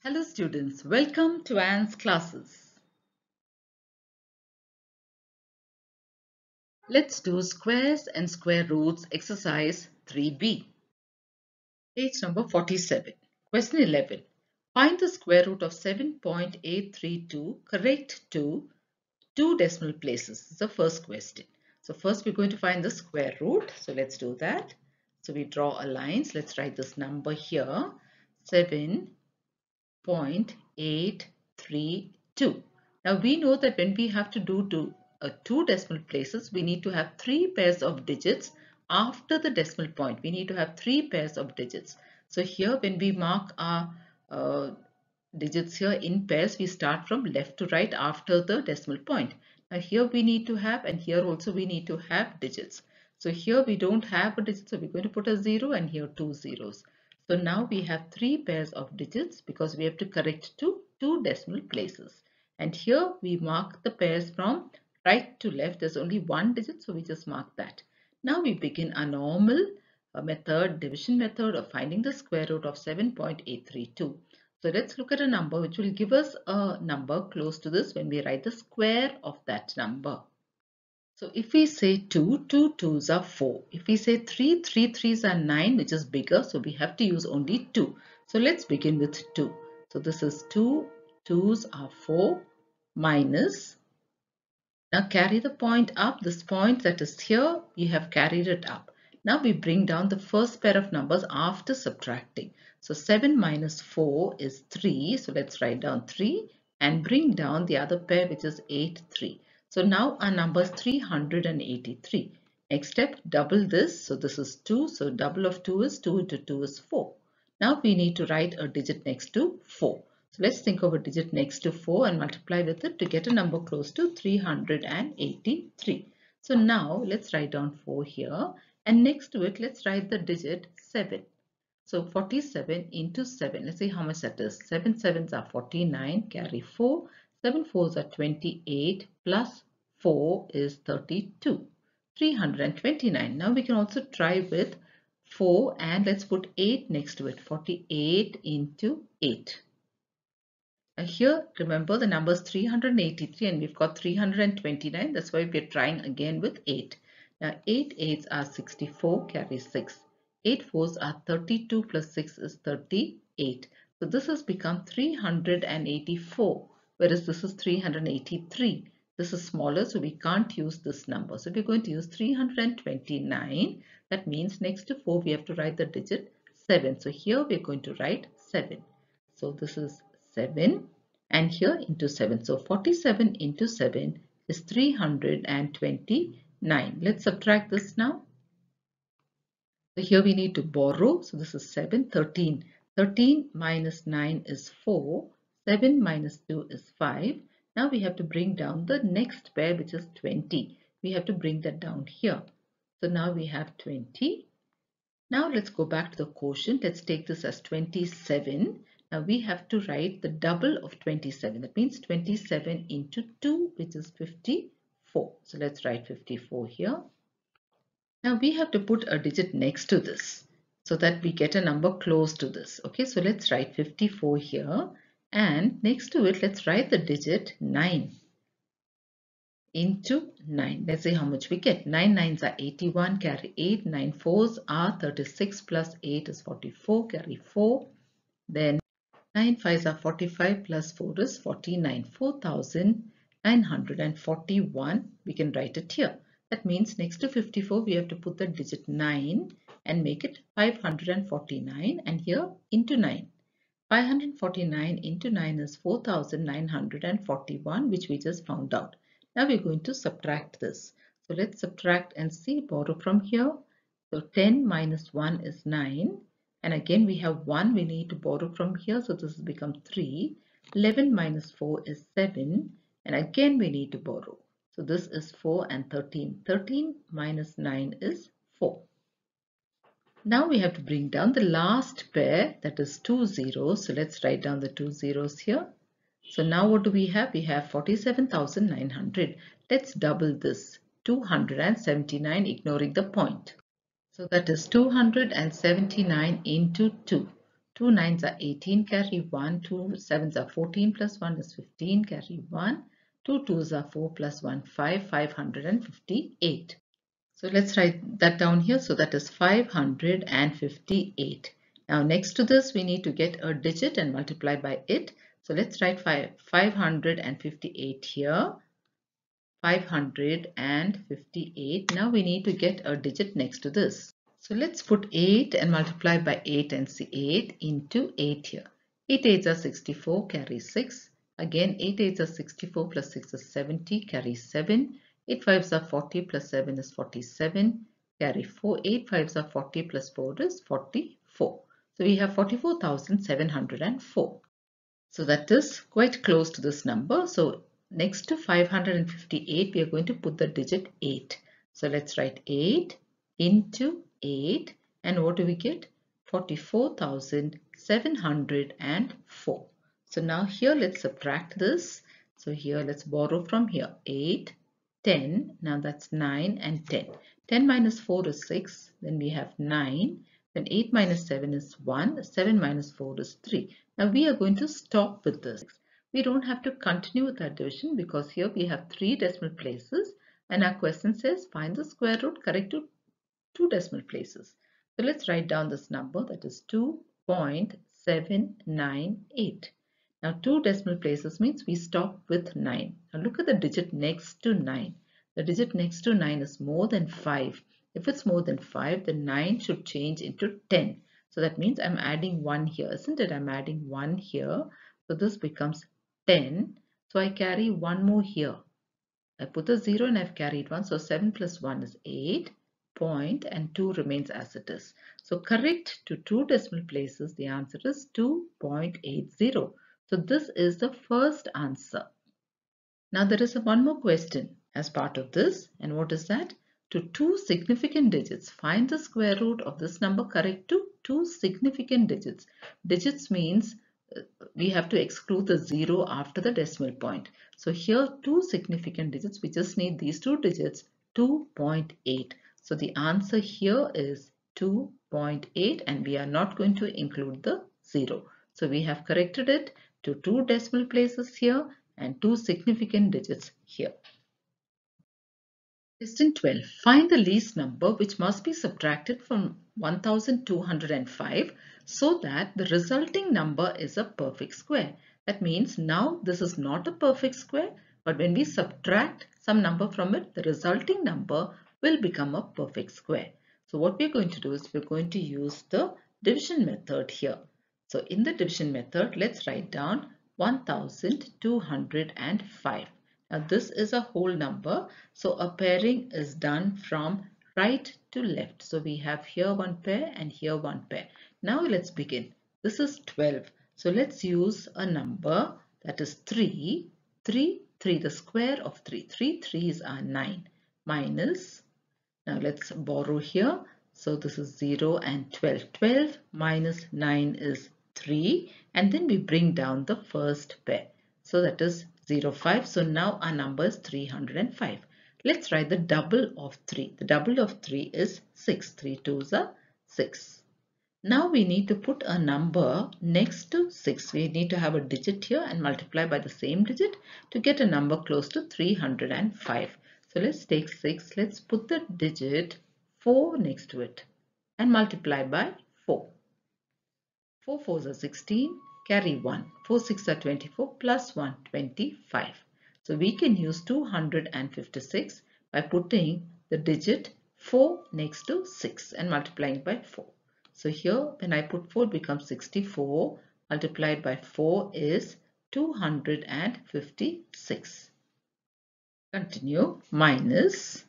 Hello students, welcome to Anne's classes. Let's do squares and square roots exercise 3b. Page number 47. Question 11. Find the square root of 7.832 correct to 2 decimal places. This is the first question. So first we're going to find the square root. So let's do that. So we draw a line. So let's write this number here. 7.832. Now we know that when we have to do two decimal places, we need to have 3 pairs of digits after the decimal point. We need to have 3 pairs of digits. So here when we mark our digits here in pairs, we start from left to right after the decimal point. Now here we need to have, and here also we need to have digits. So here we don't have a digit, so we're going to put a 0 and here 2 zeros. So now we have 3 pairs of digits because we have to correct to 2 decimal places. And here we mark the pairs from right to left. There's only 1 digit, so we just mark that. Now we begin a normal division method of finding the square root of 7.832. So let's look at a number which will give us a number close to this when we write the square of that number. So if we say 2, 2 2s are 4. If we say 3, 3 3s are 9, which is bigger, so we have to use only 2. So let's begin with 2. So this is 2, 2s are 4 minus. Now carry the point up. This point that is here, you have carried it up. Now we bring down the first pair of numbers after subtracting. So 7 minus 4 is 3. So let's write down 3 and bring down the other pair, which is 8, 3. So now our number is 383. Next step, double this. So this is 2. So double of 2 is 2 into 2 is 4. Now we need to write a digit next to 4. So let's think of a digit next to 4 and multiply with it to get a number close to 383. So now let's write down 4 here, and next to it let's write the digit 7. So 47 into 7. Let's see how much that is. 7 7s are 49, carry 4. 7 4s are 28 plus 4 is 32. 329. Now we can also try with 4 and let's put 8 next to it. 48 into 8. Here, remember the number is 383 and we've got 329. That's why we're trying again with 8. Now 8 8s are 64, carry 6. 8 4s are 32 plus 6 is 38. So this has become 384, whereas this is 383. This is smaller, so we can't use this number. So we're going to use 329. That means next to 4 we have to write the digit 7. So here we're going to write 7. So this is 7 and here into 7. So 47 into 7 is 329. Let's subtract this now. So here we need to borrow. So this is 7, 13. 13 minus 9 is 4. 7 minus 2 is 5. Now we have to bring down the next pair, which is 20. We have to bring that down here. So now we have 20. Now let's go back to the quotient. Let's take this as 27. Now we have to write the double of 27. That means 27 into 2, which is 54. So let's write 54 here. Now we have to put a digit next to this so that we get a number close to this. Okay, so let's write 54 here. And next to it, let's write the digit 9 into 9. Let's see how much we get. 9 9s are 81, carry 8. 9 4s are 36 plus 8 is 44, carry 4. Then 9 5s are 45 plus 4 is 49. 4,941. We can write it here. That means next to 54 we have to put the digit 9 and make it 549 and here into 9. 549 into 9 is 4,941, which we just found out. Now we're going to subtract this. So let's subtract and see, borrow from here. So 10 minus 1 is 9. And again we have 1 we need to borrow from here. So this has become 3. 11 minus 4 is 7. And again we need to borrow. So this is 4 and 13. 13 minus 9 is 4. Now we have to bring down the last pair, that is 2 zeros. So let's write down the 2 zeros here. So now what do we have? We have 47,900. Let's double this, 279, ignoring the point. So that is 279 into 2. 2 nines are 18, carry 1. 2 sevens are 14, plus 1 is 15, carry 1. 2 twos are 4, plus 1, 5, 558. So let's write that down here. So that is 558. Now next to this, we need to get a digit and multiply by it. So let's write 558 here. 558. Now we need to get a digit next to this. So let's put 8 and multiply by 8 and see 8 into 8 here. 8 8s are 64, carry 6. Again 8 8s are 64 plus 6 is 70, carry 7. 8 5s are 40 plus 7 is 47, carry 4. 8 5s are 40 plus 4 is 44. So we have 44,704. So that is quite close to this number. So next to 558, we are going to put the digit 8. So let's write 8 into 8. And what do we get? 44,704. So now here let's subtract this. So here let's borrow from here. 8, 10. Now that's 9 and 10. 10 minus 4 is 6. Then we have 9. Then 8 minus 7 is 1. 7 minus 4 is 3. Now we are going to stop with this. We don't have to continue with our division because here we have 3 decimal places and our question says find the square root correct to 2 decimal places. So let's write down this number, that is 2.798. Now 2 decimal places means we stop with 9. Now look at the digit next to 9. The digit next to 9 is more than 5. If it's more than 5, then 9 should change into 10. So that means I'm adding 1 here, isn't it? I'm adding 1 here. So this becomes 10. So I carry 1 more here. I put a 0 and I've carried 1. So 7 plus 1 is 8. Point and 2 remains as it is. So correct to 2 decimal places, the answer is 2.80. So this is the first answer. Now there is one more question as part of this, and what is that? To 2 significant digits, find the square root of this number correct to 2 significant digits. Digits means we have to exclude the 0 after the decimal point. So here 2 significant digits, we just need these 2 digits, 2.8. So the answer here is 2.8 and we are not going to include the 0. So we have corrected it to 2 decimal places here and 2 significant digits here. Question 12. Find the least number which must be subtracted from 1205 so that the resulting number is a perfect square. That means now this is not a perfect square, but when we subtract some number from it, the resulting number will become a perfect square. So what we're going to do is we're going to use the division method here. So in the division method, let's write down 1205. Now this is a whole number, so a pairing is done from right to left. So we have here one pair and here one pair. Now let's begin. This is 12. So let's use a number that is 3. 3, the square of 3. 3 3s are 9 minus, now let's borrow here. So this is 0 and 12. 12 minus 9 is 3 and then we bring down the first pair. So that is 0, 5. So now our number is 305. Let's write the double of 3. The double of 3 is 6. 3 2s are 6. Now we need to put a number next to 6. We need to have a digit here and multiply by the same digit to get a number close to 305. So let's take 6. Let's put the digit 4 next to it and multiply by 4. 4 4s are 16. Carry 1. 4 6 are 24 plus 1, 25. So we can use 256 by putting the digit 4 next to 6 and multiplying by 4. So here when I put 4 it becomes 64 multiplied by 4 is 256. Continue, minus.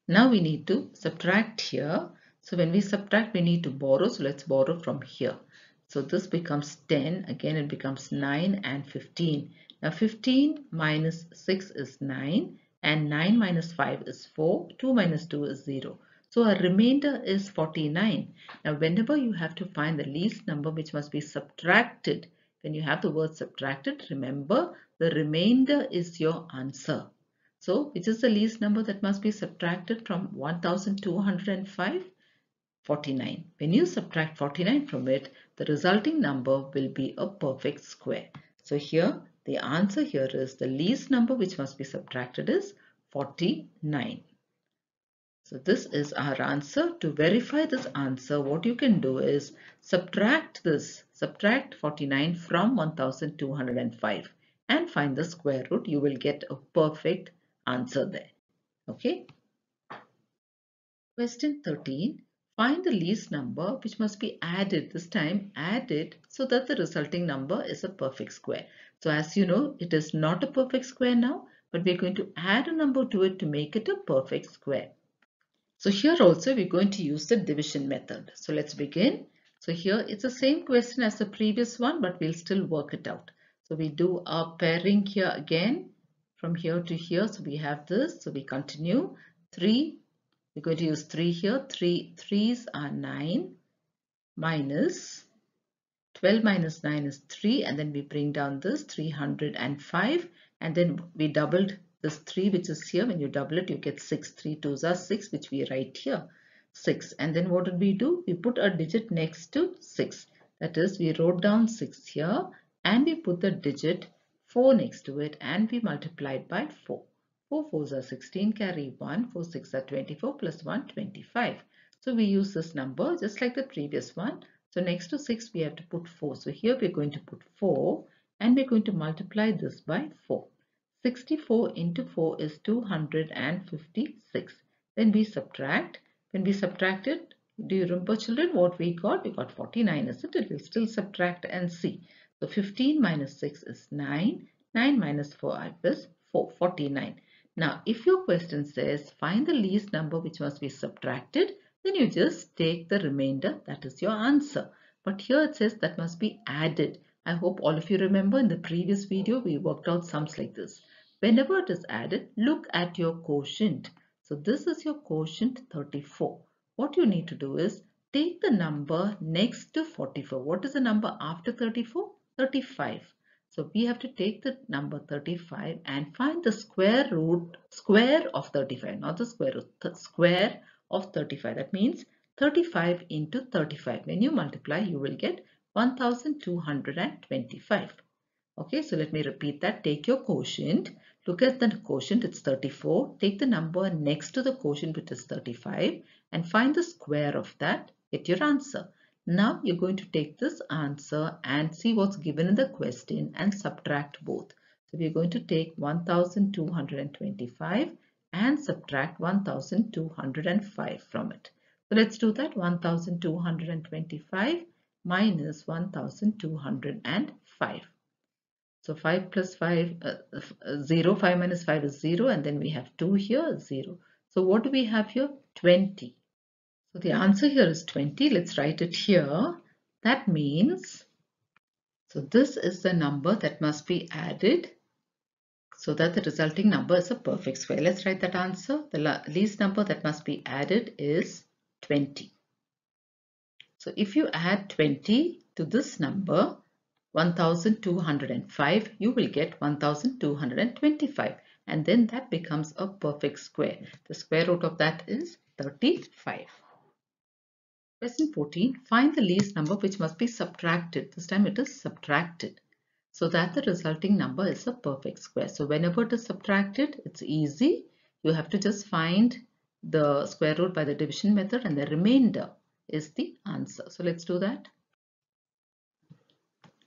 Now we need to subtract here. So when we subtract we need to borrow. So let's borrow from here. So this becomes 10. Again it becomes 9 and 15. Now 15 minus 6 is 9 and 9 minus 5 is 4. 2 minus 2 is 0. So our remainder is 49. Now whenever you have to find the least number which must be subtracted, when you have the word subtracted, remember the remainder is your answer. So which is the least number that must be subtracted from 1205? 49. When you subtract 49 from it, the resulting number will be a perfect square. So here the answer here is the least number which must be subtracted is 49. So this is our answer. To verify this answer, what you can do is subtract 49 from 1205 and find the square root. You will get a perfect answer there. Okay. Question 13. Find the least number which must be added. This time added so that the resulting number is a perfect square. So as you know, it is not a perfect square now, but we're going to add a number to it to make it a perfect square. So here also we're going to use the division method. So let's begin. So here it's the same question as the previous one, but we'll still work it out. So we do our pairing here again from here to here. So we have this. So we continue. 3. We're going to use 3 here. 3 3s are 9 minus 12 minus 9 is 3, and then we bring down this 305, and then we doubled this 3 which is here. When you double it, you get 6. 3 2s are 6, which we write here 6. And then what did we do? We put a digit next to 6. That is, we wrote down 6 here and we put the digit 4 next to it and we multiplied by 4. 4 4s are 16, carry 1. 4 6 are 24 plus 1 25. So we use this number just like the previous one. So next to 6 we have to put 4. So here we're going to put 4 and we're going to multiply this by 4. 64 into 4 is 256. Then we subtract. When we subtracted, do you remember children what we got? We got 49, isn't it? We'll still subtract and see. So 15 minus 6 is 9. 9 minus 4 is 4, 49. Now if your question says find the least number which must be subtracted, then you just take the remainder. That is your answer. But here it says that must be added. I hope all of you remember in the previous video we worked out sums like this. Whenever it is added, look at your quotient. So this is your quotient 34. What you need to do is take the number next to 44. What is the number after 34? 35. So we have to take the number 35 and find the square of 35, not the square root, the square of 35. That means 35 into 35. When you multiply, you will get 1225. Okay, so let me repeat that. Take your quotient. Look at the quotient, it's 34. Take the number next to the quotient, which is 35, and find the square of that. Get your answer. Now you're going to take this answer and see what's given in the question and subtract both. So we're going to take 1225 and subtract 1205 from it. So let's do that. 1225 minus 1205. So 5 plus 5, 0, 5 minus 5 is 0, and then we have 2 here, 0. So what do we have here? 20. So the answer here is 20. Let's write it here. That means, so this is the number that must be added so that the resulting number is a perfect square. Let's write that answer. The least number that must be added is 20. So if you add 20 to this number, 1205, you will get 1225, and then that becomes a perfect square. The square root of that is 35. Question 14. Find the least number which must be subtracted. This time it is subtracted so that the resulting number is a perfect square. So whenever it is subtracted, it's easy. You have to just find the square root by the division method and the remainder is the answer. So let's do that.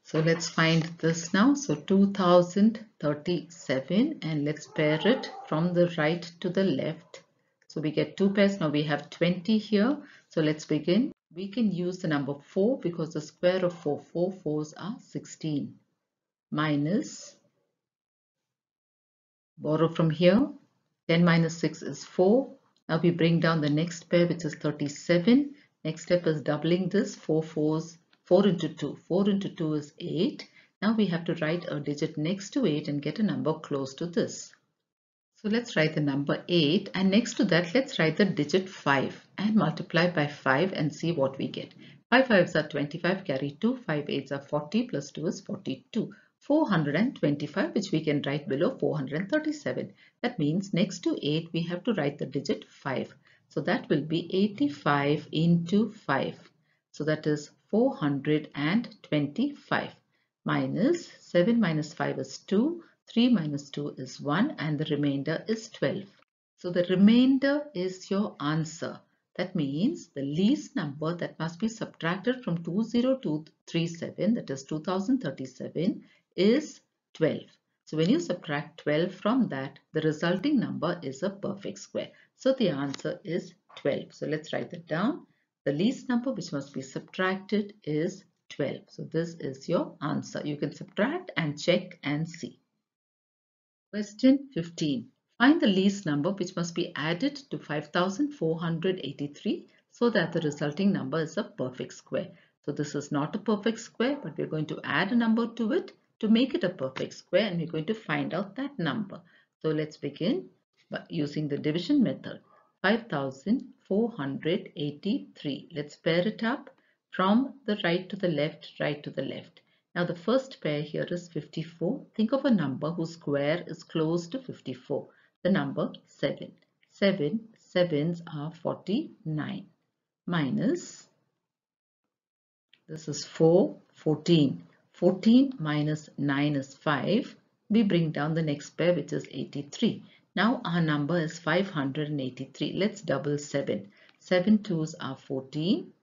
So let's find this now. So 2037, and let's pair it from the right to the left. So we get 2 pairs. Now we have 20 here. So let's begin. We can use the number 4 because the square of 4 4s are 16. Minus, borrow from here. 10 minus 6 is 4. Now we bring down the next pair, which is 37. Next step is doubling this. 4 into 2. 4 into 2 is 8. Now we have to write a digit next to 8 and get a number close to this. So let's write the number 8, and next to that let's write the digit 5 and multiply by 5 and see what we get. 5 5s are 25, carry 2. 5 8s are 40, plus 2 is 42. 425, which we can write below 437. That means next to 8 we have to write the digit 5. So that will be 85 into 5. So that is 425 minus 7 minus 5 is 2, 3 minus 2 is 1 and the remainder is 12. So the remainder is your answer. That means the least number that must be subtracted from 20237, that is 2037, is 12. So when you subtract 12 from that, the resulting number is a perfect square. So the answer is 12. So let's write that down. The least number which must be subtracted is 12. So this is your answer. You can subtract and check and see. Question 15. Find the least number which must be added to 5483 so that the resulting number is a perfect square. So this is not a perfect square, but we're going to add a number to it to make it a perfect square, and we're going to find out that number. So let's begin by using the division method. 5483. Let's pair it up from the right to the left, right to the left. Now the first pair here is 54. Think of a number whose square is close to 54. The number 7. 7 sevens are 49. Minus, this is 4, 14. 14 minus 9 is 5. We bring down the next pair, which is 83. Now our number is 583. Let's double 7. 7 twos are 14.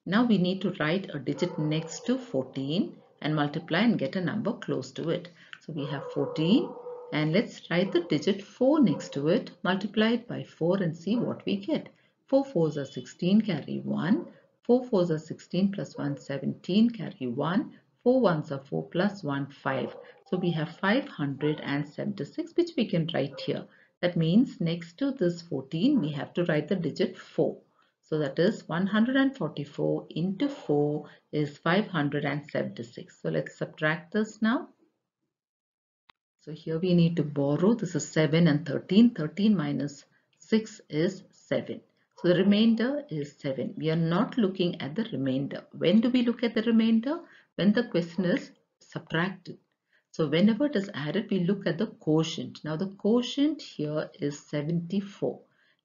Now we need to write a digit next to 14 and multiply and get a number close to it. So we have 14 and let's write the digit 4 next to it, multiply it by 4 and see what we get. 4 fours are 16, carry 1. 4 fours are 16 plus 1, 17, carry 1. 4 ones are 4 plus 1, 5. So we have 576, which we can write here. That means next to this 14 we have to write the digit 4. So that is 144 into 4 is 576. So let's subtract this now. So here we need to borrow. This is 7 and 13. 13 minus 6 is 7. So the remainder is 7. We are not looking at the remainder. When do we look at the remainder? When the question is subtracted. So whenever it is added, we look at the quotient. Now the quotient here is 74.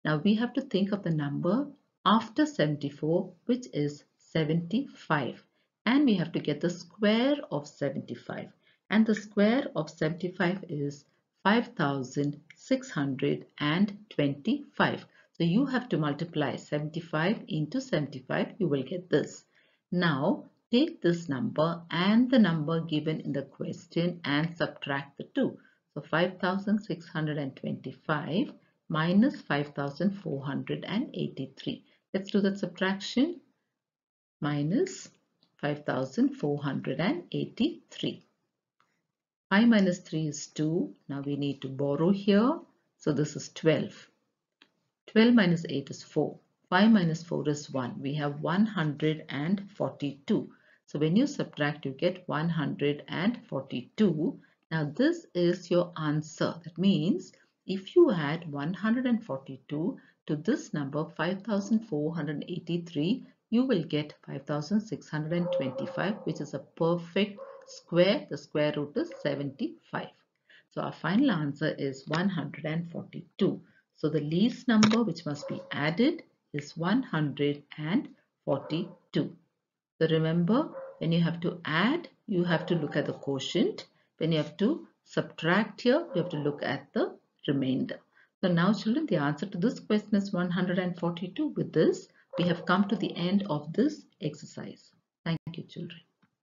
Now we have to think of the number after 74, which is 75. And we have to get the square of 75. And the square of 75 is 5625. So you have to multiply 75 into 75. You will get this. Now take this number and the number given in the question and subtract the two. So 5625 minus 5483. Let's do that subtraction. Minus 5483. 5 minus 3 is 2. Now we need to borrow here. So this is 12. 12 minus 8 is 4. 5 minus 4 is 1. We have 142. So when you subtract, you get 142. Now this is your answer. That means if you add 142 to this number 5483, you will get 5625, which is a perfect square. The square root is 75. So our final answer is 142. So the least number which must be added is 142. So remember, when you have to add, you have to look at the quotient. When you have to subtract here, you have to look at the remainder. So now children, the answer to this question is 142. With this, we have come to the end of this exercise. Thank you, children.